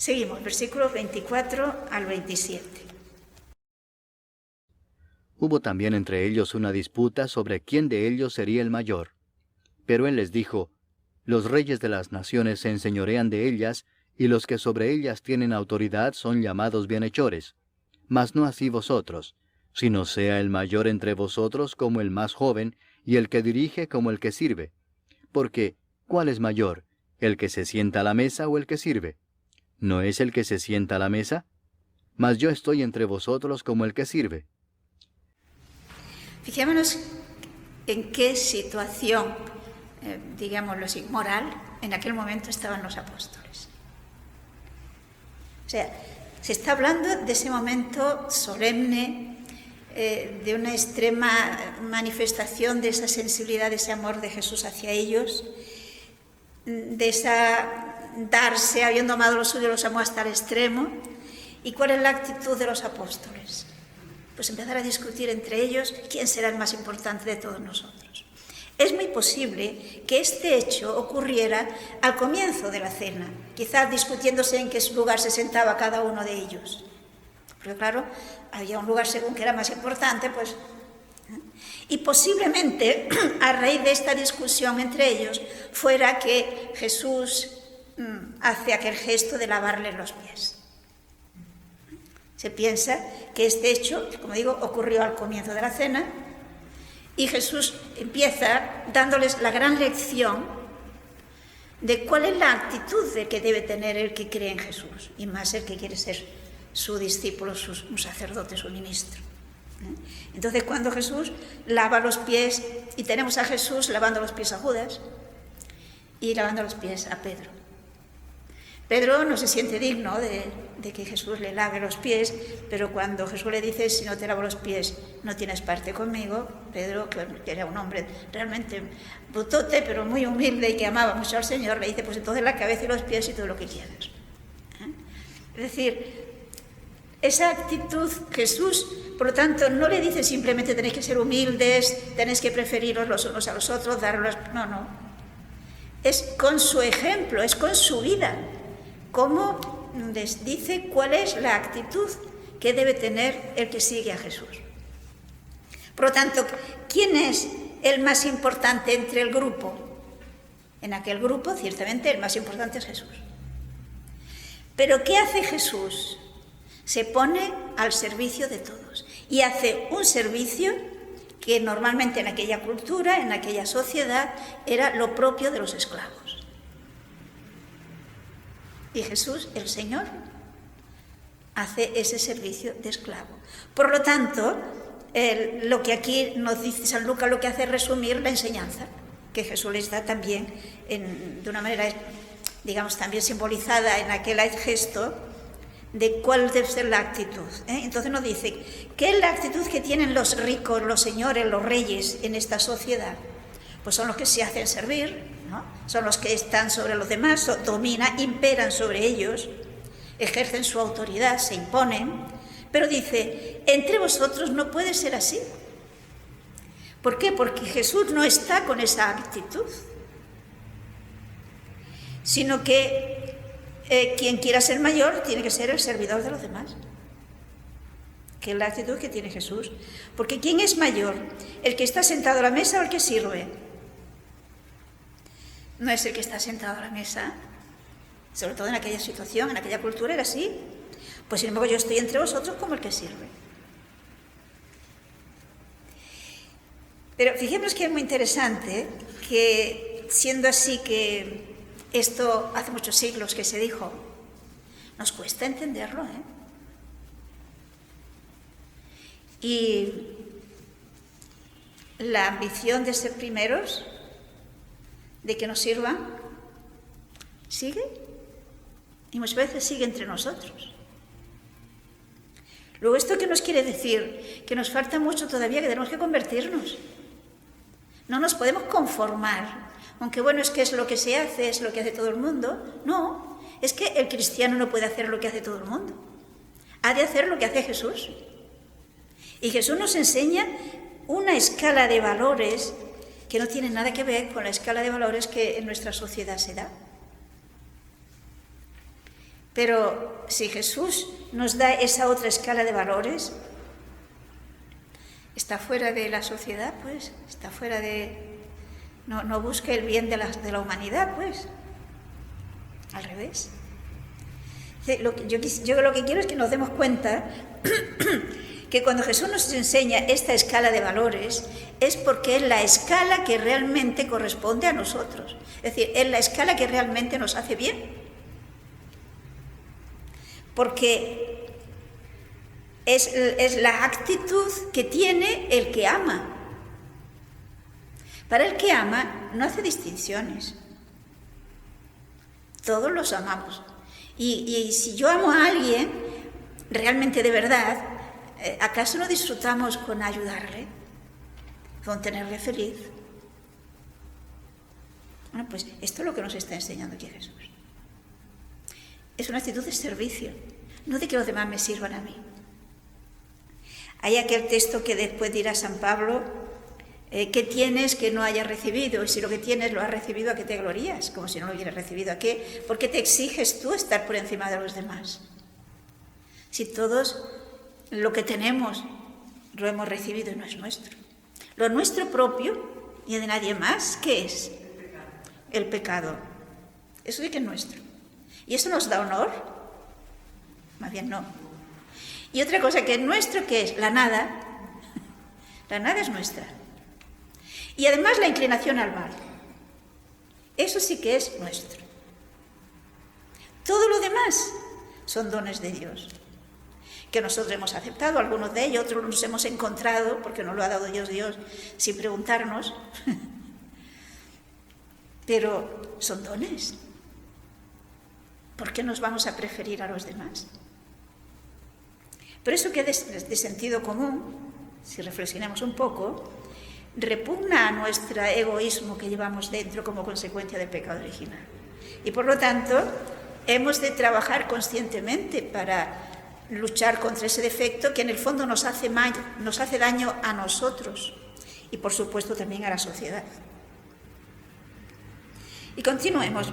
Seguimos, versículos 24 al 27. Hubo también entre ellos una disputa sobre quién de ellos sería el mayor. Pero él les dijo, los reyes de las naciones se enseñorean de ellas, y los que sobre ellas tienen autoridad son llamados bienhechores. Mas no así vosotros, sino sea el mayor entre vosotros como el más joven, y el que dirige como el que sirve. Porque, ¿cuál es mayor, el que se sienta a la mesa o el que sirve? ¿No es el que se sienta a la mesa? Mas yo estoy entre vosotros como el que sirve. Fijémonos en qué situación, digámoslo así, moral, en aquel momento estaban los apóstoles. O sea, se está hablando de ese momento solemne, de una extrema manifestación de esa sensibilidad, de ese amor de Jesús hacia ellos, de esa darse, habiendo amado lo suyo, los amó hasta el extremo. ¿Y cuál es la actitud de los apóstoles? Pues empezar a discutir entre ellos quién será el más importante de todos nosotros. Es muy posible que este hecho ocurriera al comienzo de la cena, quizás discutiéndose en qué lugar se sentaba cada uno de ellos. Porque claro, había un lugar según que era más importante, pues... Y posiblemente, a raíz de esta discusión entre ellos, fuera que Jesús hace aquel gesto de lavarles los pies. Se piensa que este hecho, como digo, ocurrió al comienzo de la cena, y Jesús empieza dándoles la gran lección de cuál es la actitud de que debe tener el que cree en Jesús, y más el que quiere ser su discípulo, un sacerdote, su ministro. Entonces, cuando Jesús lava los pies, y tenemos a Jesús lavando los pies a Judas y lavando los pies a Pedro. Pedro no se siente digno de que Jesús le lave los pies, pero cuando Jesús le dice, si no te lavo los pies, no tienes parte conmigo, Pedro, que era un hombre realmente brutote, pero muy humilde y que amaba mucho al Señor, le dice, pues entonces la cabeza y los pies y todo lo que quieras. Es decir, esa actitud, Jesús, por lo tanto, no le dice simplemente tenéis que ser humildes, tenéis que preferiros los unos a los otros, daros no. Es con su ejemplo, es con su vida. Cómo les dice cuál es la actitud que debe tener el que sigue a Jesús. Por lo tanto, ¿quién es el más importante entre el grupo? En aquel grupo, ciertamente, el más importante es Jesús. Pero ¿qué hace Jesús? Se pone al servicio de todos y hace un servicio que normalmente en aquella cultura, en aquella sociedad, era lo propio de los esclavos. Y Jesús, el Señor, hace ese servicio de esclavo. Por lo tanto, lo que aquí nos dice San Lucas, lo que hace es resumir la enseñanza que Jesús les da también de una manera, digamos, también simbolizada en aquel gesto de cuál debe ser la actitud. Entonces nos dice, ¿qué es la actitud que tienen los ricos, los señores, los reyes en esta sociedad? Pues son los que se hacen servir, ¿no? Son los que están sobre los demás, dominan, imperan sobre ellos, ejercen su autoridad, se imponen. Pero dice, entre vosotros no puede ser así. ¿Por qué? Porque Jesús no está con esa actitud, sino que quien quiera ser mayor tiene que ser el servidor de los demás, que es la actitud que tiene Jesús. Porque ¿quién es mayor? ¿El que está sentado a la mesa o el que sirve? No es el que está sentado a la mesa, sobre todo en aquella situación, en aquella cultura era así. Pues sin embargo yo estoy entre vosotros como el que sirve. Pero fijémonos que es muy interesante que, siendo así que esto hace muchos siglos que se dijo, nos cuesta entenderlo, Y la ambición de ser primeros, de que nos sirvan, sigue, y muchas veces sigue entre nosotros. Luego, ¿esto qué nos quiere decir? Que nos falta mucho todavía, que tenemos que convertirnos. No nos podemos conformar, aunque bueno, es que es lo que se hace, es lo que hace todo el mundo. No, es que el cristiano no puede hacer lo que hace todo el mundo. Ha de hacer lo que hace Jesús. Y Jesús nos enseña una escala de valores que no tiene nada que ver con la escala de valores que en nuestra sociedad se da. Pero si Jesús nos da esa otra escala de valores, está fuera de la sociedad, pues, está fuera de... No busca el bien de la humanidad, pues. Al revés. Yo lo que quiero es que nos demos cuenta que cuando Jesús nos enseña esta escala de valores es porque es la escala que realmente corresponde a nosotros. Es decir, es la escala que realmente nos hace bien. Porque es la actitud que tiene el que ama. Para el que ama no hace distinciones. Todos los amamos. Y si yo amo a alguien, realmente de verdad, ¿acaso no disfrutamos con ayudarle? Con tenerle feliz. Bueno, pues esto es lo que nos está enseñando aquí Jesús. Es una actitud de servicio, no de que los demás me sirvan a mí. Hay aquel texto que después dirá San Pablo, ¿qué tienes que no hayas recibido? Y si lo que tienes lo has recibido, ¿a qué te glorías? Como si no lo hubieras recibido, ¿a qué? ¿Por qué te exiges tú estar por encima de los demás? Si todos lo que tenemos lo hemos recibido y no es nuestro. Lo nuestro propio y de nadie más, ¿qué es? El pecado. Eso sí que es nuestro. ¿Y eso nos da honor? Más bien no. Y otra cosa que es nuestro, ¿qué es? La nada. La nada es nuestra. Y además la inclinación al mal. Eso sí que es nuestro. Todo lo demás son dones de Dios, que nosotros hemos aceptado, algunos de ellos, otros nos hemos encontrado, porque nos lo ha dado Dios sin preguntarnos. Pero son dones. ¿Por qué nos vamos a preferir a los demás? Pero eso que es de sentido común, si reflexionamos un poco, repugna a nuestro egoísmo que llevamos dentro como consecuencia del pecado original. Y por lo tanto, hemos de trabajar conscientemente para luchar contra ese defecto que en el fondo nos hace daño a nosotros y por supuesto también a la sociedad. Y continuemos.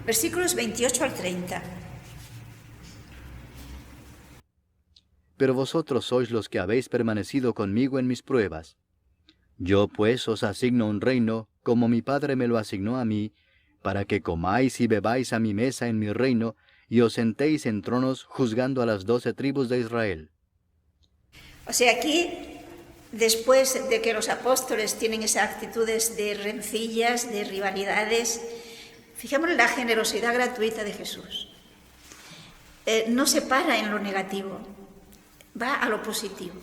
Versículos 28 al 30. Pero vosotros sois los que habéis permanecido conmigo en mis pruebas. Yo pues os asigno un reino, como mi Padre me lo asignó a mí, para que comáis y bebáis a mi mesa en mi reino, y os sentéis en tronos juzgando a las 12 tribus de Israel. O sea, aquí, después de que los apóstoles tienen esas actitudes de rencillas, de rivalidades, fijémonos en la generosidad gratuita de Jesús. No se para en lo negativo, va a lo positivo.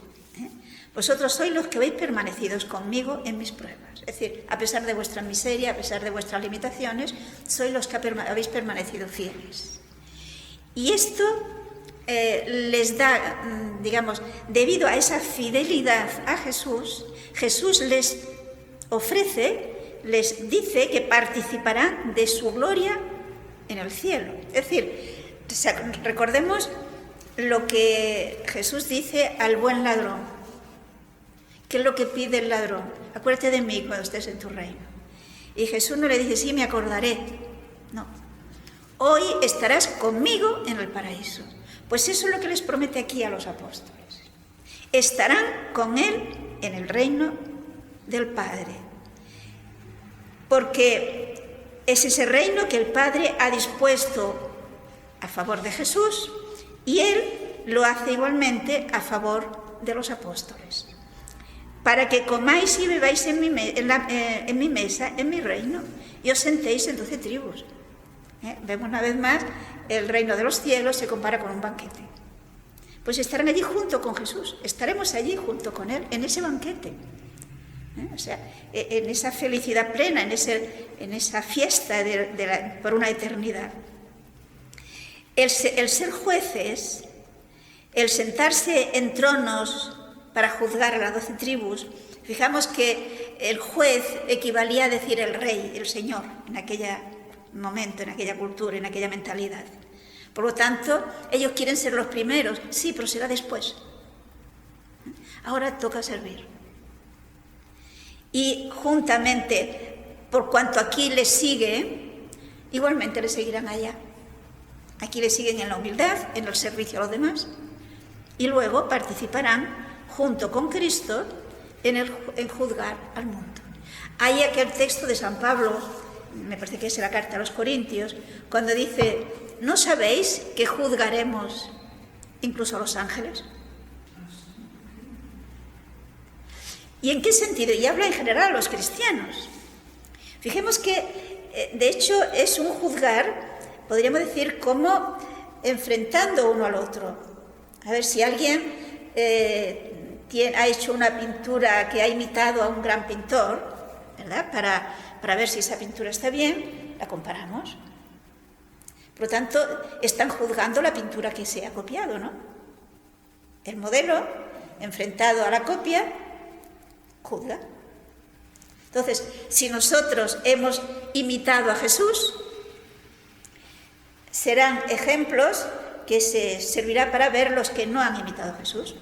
Vosotros sois los que habéis permanecido conmigo en mis pruebas. Es decir, a pesar de vuestra miseria, a pesar de vuestras limitaciones, sois los que habéis permanecido fieles. Y esto les da, digamos, debido a esa fidelidad a Jesús, Jesús les ofrece, les dice que participarán de su gloria en el cielo. Es decir, recordemos lo que Jesús dice al buen ladrón. ¿Qué es lo que pide el ladrón? Acuérdate de mí cuando estés en tu reino. Y Jesús no le dice, sí, me acordaré. No. Hoy estarás conmigo en el paraíso. Pues eso es lo que les promete aquí a los apóstoles. Estarán con Él en el reino del Padre. Porque es ese reino que el Padre ha dispuesto a favor de Jesús y Él lo hace igualmente a favor de los apóstoles. Para que comáis y bebáis en mi mesa, en mi reino, y os sentéis en 12 tribus. Vemos una vez más, el reino de los cielos se compara con un banquete. Pues estarán allí junto con Jesús, estaremos allí junto con Él, en ese banquete. O sea, en esa felicidad plena, en esa fiesta por una eternidad. El ser jueces, el sentarse en tronos para juzgar a las 12 tribus, fijamos que el juez equivalía a decir el rey, el señor, en aquel momento, en aquella cultura, en aquella mentalidad. Por lo tanto, ellos quieren ser los primeros, sí, pero será después. Ahora toca servir. Y juntamente, por cuanto aquí les sigue, igualmente les seguirán allá. Aquí le siguen en la humildad, en el servicio a los demás, y luego participarán junto con Cristo en juzgar al mundo. Hay aquel texto de San Pablo, me parece que es la carta a los Corintios, cuando dice: ¿no sabéis que juzgaremos incluso a los ángeles? ¿Y en qué sentido? Y habla en general a los cristianos. Fijemos que, de hecho, es un juzgar, podríamos decir, como enfrentando uno al otro. A ver, si alguien ha hecho una pintura que ha imitado a un gran pintor, ¿verdad? Para ver si esa pintura está bien, la comparamos. Por lo tanto, están juzgando la pintura que se ha copiado, ¿no? El modelo, enfrentado a la copia, juzga. Entonces, si nosotros hemos imitado a Jesús, serán ejemplos que se servirá para ver los que no han imitado a Jesús.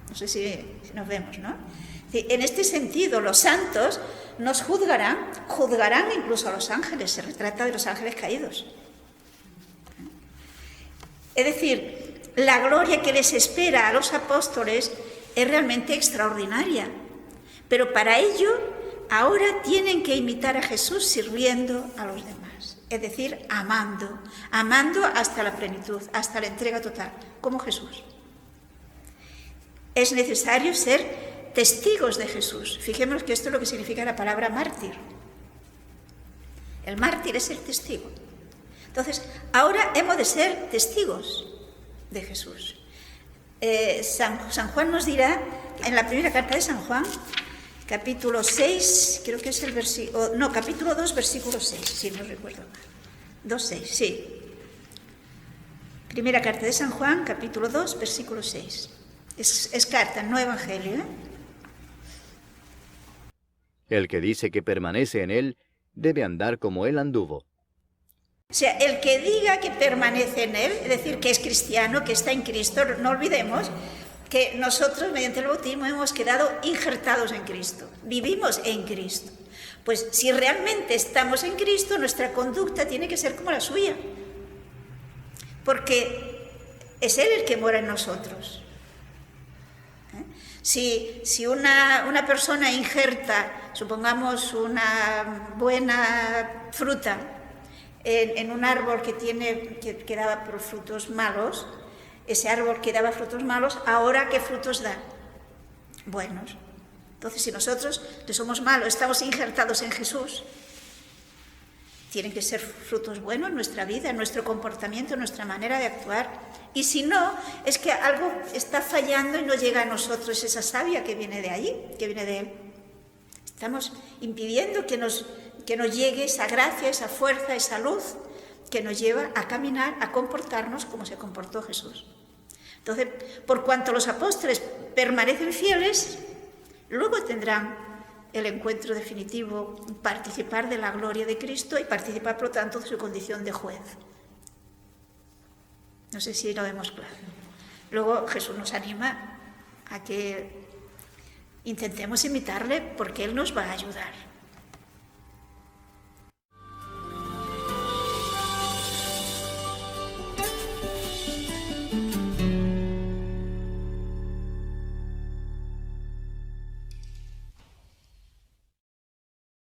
No sé si nos vemos, ¿no? En este sentido, los santos nos juzgarán incluso a los ángeles. Se retrata de los ángeles caídos. Es decir, la gloria que les espera a los apóstoles es realmente extraordinaria. Pero para ello, ahora tienen que imitar a Jesús sirviendo a los demás. Es decir, amando hasta la plenitud, hasta la entrega total, como Jesús. Es necesario ser testigos de Jesús. Fijémonos que esto es lo que significa la palabra mártir. El mártir es el testigo. Entonces, ahora hemos de ser testigos de Jesús. San Juan nos dirá, en la primera carta de San Juan, capítulo 6, creo que es el versículo... No, capítulo 2, versículo 6, si no recuerdo mal. 2:6, sí. Primera carta de San Juan, capítulo 2, versículo 6. Es carta, no evangelio, ¿eh? El que dice que permanece en él, debe andar como él anduvo. O sea, el que diga que permanece en él, es decir, que es cristiano, que está en Cristo, no olvidemos que nosotros, mediante el bautismo, hemos quedado injertados en Cristo, vivimos en Cristo. Pues si realmente estamos en Cristo, nuestra conducta tiene que ser como la suya, porque es Él el que mora en nosotros. Si una persona injerta, supongamos, una buena fruta en un árbol que daba frutos malos, ese árbol que daba frutos malos, ¿ahora qué frutos da? Buenos. Entonces, si nosotros, que somos malos, estamos injertados en Jesús, tienen que ser frutos buenos en nuestra vida, en nuestro comportamiento, en nuestra manera de actuar. Y si no, es que algo está fallando y no llega a nosotros esa savia que viene de allí, que viene de Él. Estamos impidiendo que nos llegue esa gracia, esa fuerza, esa luz que nos lleva a caminar, a comportarnos como se comportó Jesús. Entonces, por cuanto los apóstoles permanecen fieles, luego tendrán el encuentro definitivo, participar de la gloria de Cristo y participar, por lo tanto, de su condición de juez. No sé si lo vemos claro. Luego Jesús nos anima a que intentemos imitarle porque Él nos va a ayudar.